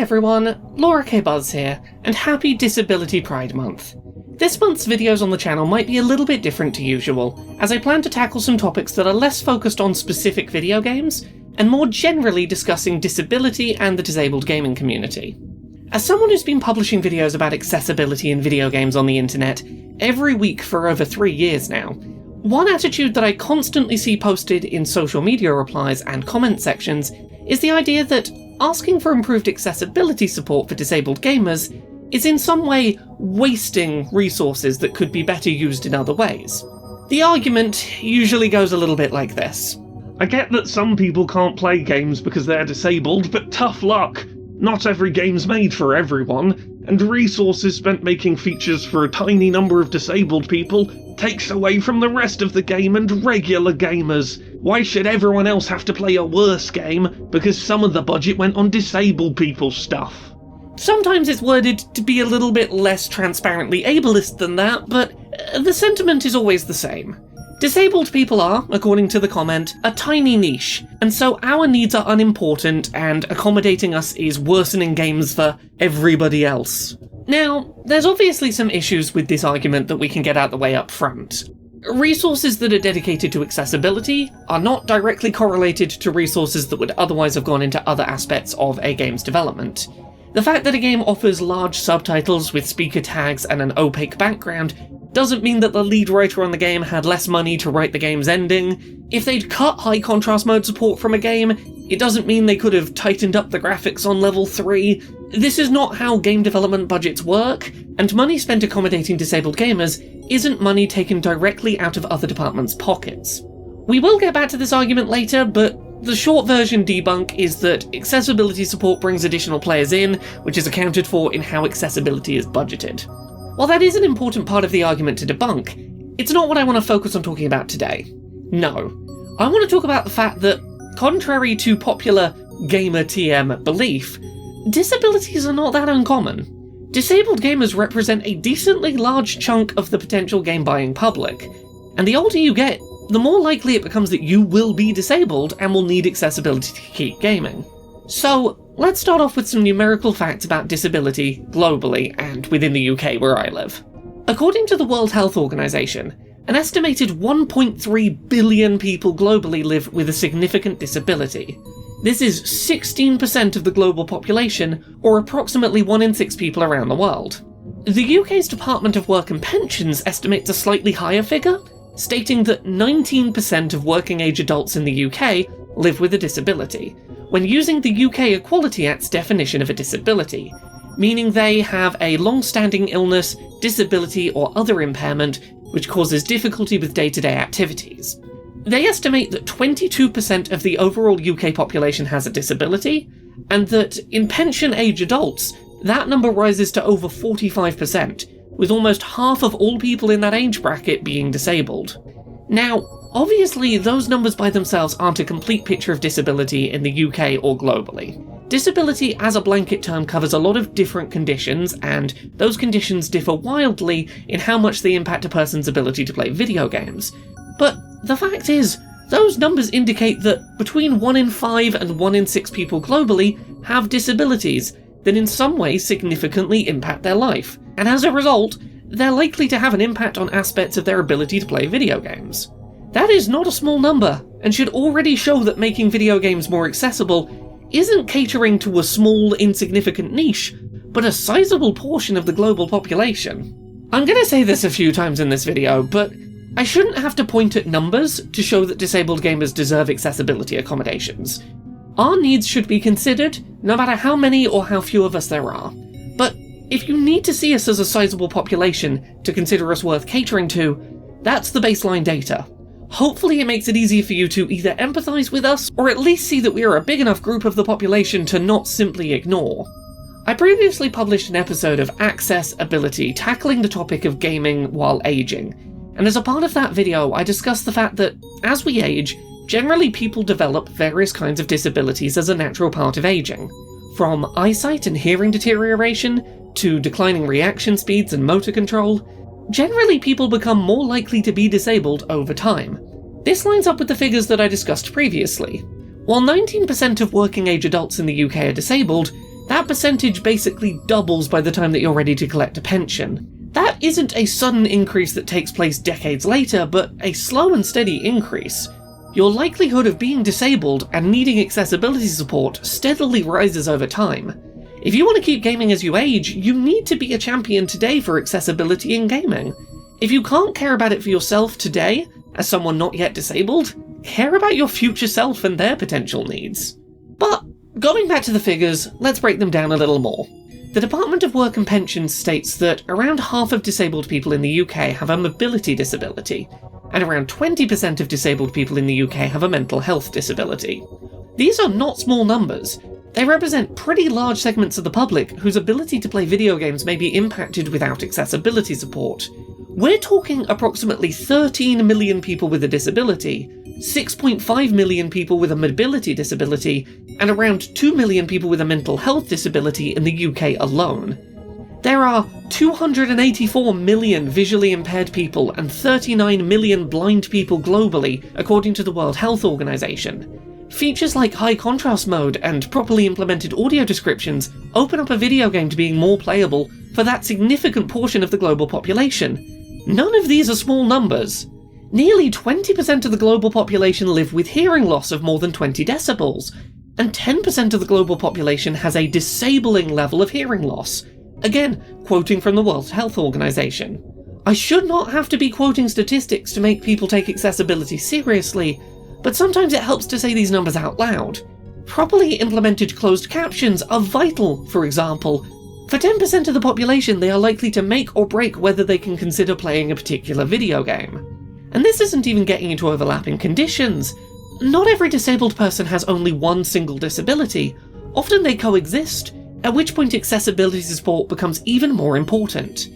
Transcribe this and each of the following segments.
everyone, Laura K. Buzz here, and happy Disability Pride Month. This month's videos on the channel might be a little bit different to usual, as I plan to tackle some topics that are less focused on specific video games, and more generally discussing disability and the disabled gaming community. As someone who's been publishing videos about accessibility in video games on the internet every week for over 3 years now, one attitude that I constantly see posted in social media replies and comment sections is the idea that asking for improved accessibility support for disabled gamers is in some way wasting resources that could be better used in other ways. The argument usually goes a little bit like this. I get that some people can't play games because they're disabled, but tough luck! Not every game's made for everyone, and resources spent making features for a tiny number of disabled people takes away from the rest of the game and regular gamers. Why should everyone else have to play a worse game because some of the budget went on disabled people's stuff? Sometimes it's worded to be a little bit less transparently ableist than that, but the sentiment is always the same. Disabled people are, according to the comment, a tiny niche, and so our needs are unimportant and accommodating us is worsening games for everybody else. Now, there's obviously some issues with this argument that we can get out the way up front. Resources that are dedicated to accessibility are not directly correlated to resources that would otherwise have gone into other aspects of a game's development. The fact that a game offers large subtitles with speaker tags and an opaque background doesn't mean that the lead writer on the game had less money to write the game's ending. If they'd cut high contrast mode support from a game, it doesn't mean they could have tightened up the graphics on level 3. This is not how game development budgets work, and money spent accommodating disabled gamers isn't money taken directly out of other departments' pockets. We will get back to this argument later, but the short version debunk is that accessibility support brings additional players in, which is accounted for in how accessibility is budgeted. While that is an important part of the argument to debunk, it's not what I want to focus on talking about today. No, I want to talk about the fact that, contrary to popular gamer TM belief, disabilities are not that uncommon. Disabled gamers represent a decently large chunk of the potential game-buying public, and the older you get, the more likely it becomes that you will be disabled and will need accessibility to keep gaming. So, let's start off with some numerical facts about disability globally and within the UK where I live. According to the World Health Organization, an estimated 1.3 billion people globally live with a significant disability. This is 16% of the global population, or approximately 1 in 6 people around the world. The UK's Department of Work and Pensions estimates a slightly higher figure, stating that 19% of working age adults in the UK live with a disability, when using the UK Equality Act's definition of a disability, meaning they have a long-standing illness, disability, or other impairment which causes difficulty with day-to-day activities. They estimate that 22% of the overall UK population has a disability, and that in pension-age adults, that number rises to over 45%, with almost half of all people in that age bracket being disabled. Now, obviously, those numbers by themselves aren't a complete picture of disability in the UK or globally. Disability as a blanket term covers a lot of different conditions, and those conditions differ wildly in how much they impact a person's ability to play video games. But the fact is, those numbers indicate that between 1 in 5 and 1 in 6 people globally have disabilities that in some way significantly impact their life, and as a result, they're likely to have an impact on aspects of their ability to play video games. That is not a small number, and should already show that making video games more accessible isn't catering to a small, insignificant niche, but a sizable portion of the global population. I'm gonna say this a few times in this video, but I shouldn't have to point at numbers to show that disabled gamers deserve accessibility accommodations. Our needs should be considered, no matter how many or how few of us there are. But if you need to see us as a sizable population to consider us worth catering to, that's the baseline data. Hopefully it makes it easier for you to either empathise with us, or at least see that we are a big enough group of the population to not simply ignore. I previously published an episode of Accessibility tackling the topic of gaming while aging, and as a part of that video I discussed the fact that, as we age, generally people develop various kinds of disabilities as a natural part of aging. From eyesight and hearing deterioration, to declining reaction speeds and motor control, generally people become more likely to be disabled over time. This lines up with the figures that I discussed previously. While 19% of working age adults in the UK are disabled, that percentage basically doubles by the time that you're ready to collect a pension. That isn't a sudden increase that takes place decades later, but a slow and steady increase. Your likelihood of being disabled and needing accessibility support steadily rises over time. If you want to keep gaming as you age, you need to be a champion today for accessibility in gaming. If you can't care about it for yourself today, as someone not yet disabled, care about your future self and their potential needs. But, going back to the figures, let's break them down a little more. The Department of Work and Pensions states that around half of disabled people in the UK have a mobility disability, and around 20% of disabled people in the UK have a mental health disability. These are not small numbers. They represent pretty large segments of the public whose ability to play video games may be impacted without accessibility support. We're talking approximately 13 million people with a disability, 6.5 million people with a mobility disability, and around 2 million people with a mental health disability in the UK alone. There are 284 million visually impaired people and 39 million blind people globally, according to the World Health Organization. Features like high contrast mode and properly implemented audio descriptions open up a video game to being more playable for that significant portion of the global population. None of these are small numbers. Nearly 20% of the global population live with hearing loss of more than 20 decibels, and 10% of the global population has a disabling level of hearing loss. Again, quoting from the World Health Organization. I should not have to be quoting statistics to make people take accessibility seriously, but sometimes it helps to say these numbers out loud. Properly implemented closed captions are vital, for example. For 10% of the population, they are likely to make or break whether they can consider playing a particular video game. And this isn't even getting into overlapping conditions. Not every disabled person has only one single disability. Often they coexist, at which point accessibility support becomes even more important.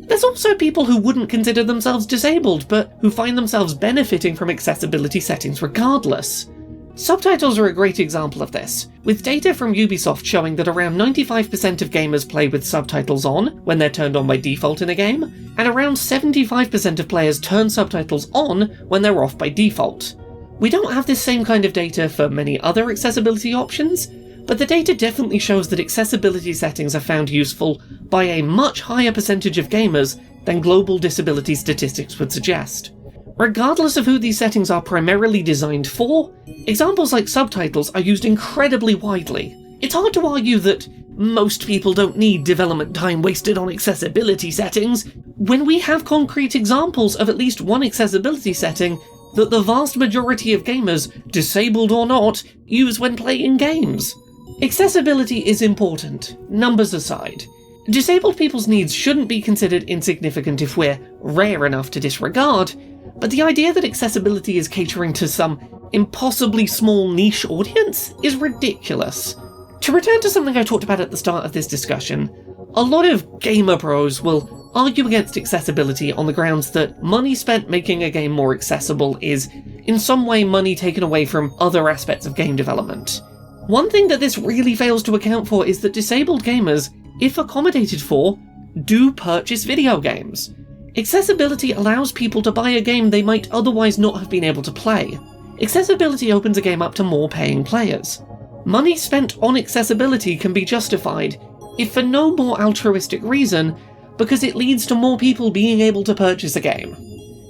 There's also people who wouldn't consider themselves disabled, but who find themselves benefiting from accessibility settings regardless. Subtitles are a great example of this, with data from Ubisoft showing that around 95% of gamers play with subtitles on when they're turned on by default in a game, and around 75% of players turn subtitles on when they're off by default. We don't have this same kind of data for many other accessibility options, but the data definitely shows that accessibility settings are found useful by a much higher percentage of gamers than global disability statistics would suggest. Regardless of who these settings are primarily designed for, examples like subtitles are used incredibly widely. It's hard to argue that most people don't need development time wasted on accessibility settings, when we have concrete examples of at least one accessibility setting that the vast majority of gamers, disabled or not, use when playing games. Accessibility is important, numbers aside. Disabled people's needs shouldn't be considered insignificant if we're rare enough to disregard, but the idea that accessibility is catering to some impossibly small niche audience is ridiculous. To return to something I talked about at the start of this discussion, a lot of gamer pros will argue against accessibility on the grounds that money spent making a game more accessible is, in some way, money taken away from other aspects of game development. One thing that this really fails to account for is that disabled gamers, if accommodated for, do purchase video games. Accessibility allows people to buy a game they might otherwise not have been able to play. Accessibility opens a game up to more paying players. Money spent on accessibility can be justified, if for no more altruistic reason, because it leads to more people being able to purchase a game.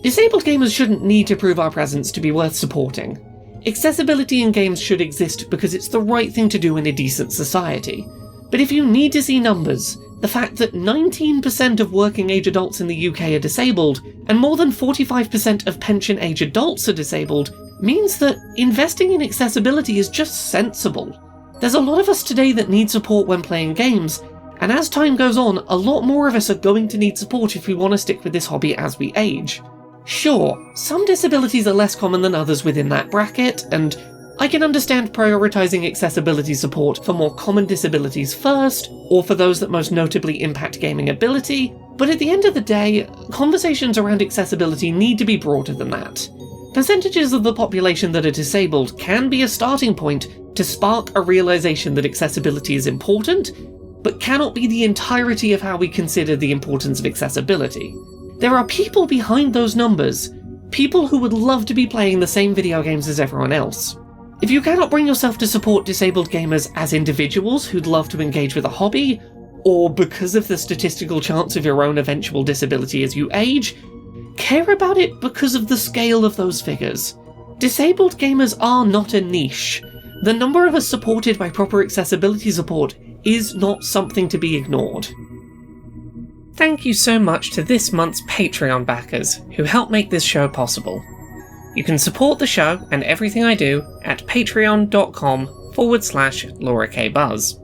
Disabled gamers shouldn't need to prove our presence to be worth supporting. Accessibility in games should exist because it's the right thing to do in a decent society. But if you need to see numbers, the fact that 19% of working-age adults in the UK are disabled, and more than 45% of pension-age adults are disabled, means that investing in accessibility is just sensible. There's a lot of us today that need support when playing games, and as time goes on, a lot more of us are going to need support if we want to stick with this hobby as we age. Sure, some disabilities are less common than others within that bracket, and I can understand prioritising accessibility support for more common disabilities first, or for those that most notably impact gaming ability, but at the end of the day, conversations around accessibility need to be broader than that. Percentages of the population that are disabled can be a starting point to spark a realisation that accessibility is important, but cannot be the entirety of how we consider the importance of accessibility. There are people behind those numbers, people who would love to be playing the same video games as everyone else. If you cannot bring yourself to support disabled gamers as individuals who'd love to engage with a hobby, or because of the statistical chance of your own eventual disability as you age, care about it because of the scale of those figures. Disabled gamers are not a niche. The number of us supported by proper accessibility support is not something to be ignored. Thank you so much to this month's Patreon backers who help make this show possible. You can support the show and everything I do at patreon.com/LauraKBuzz.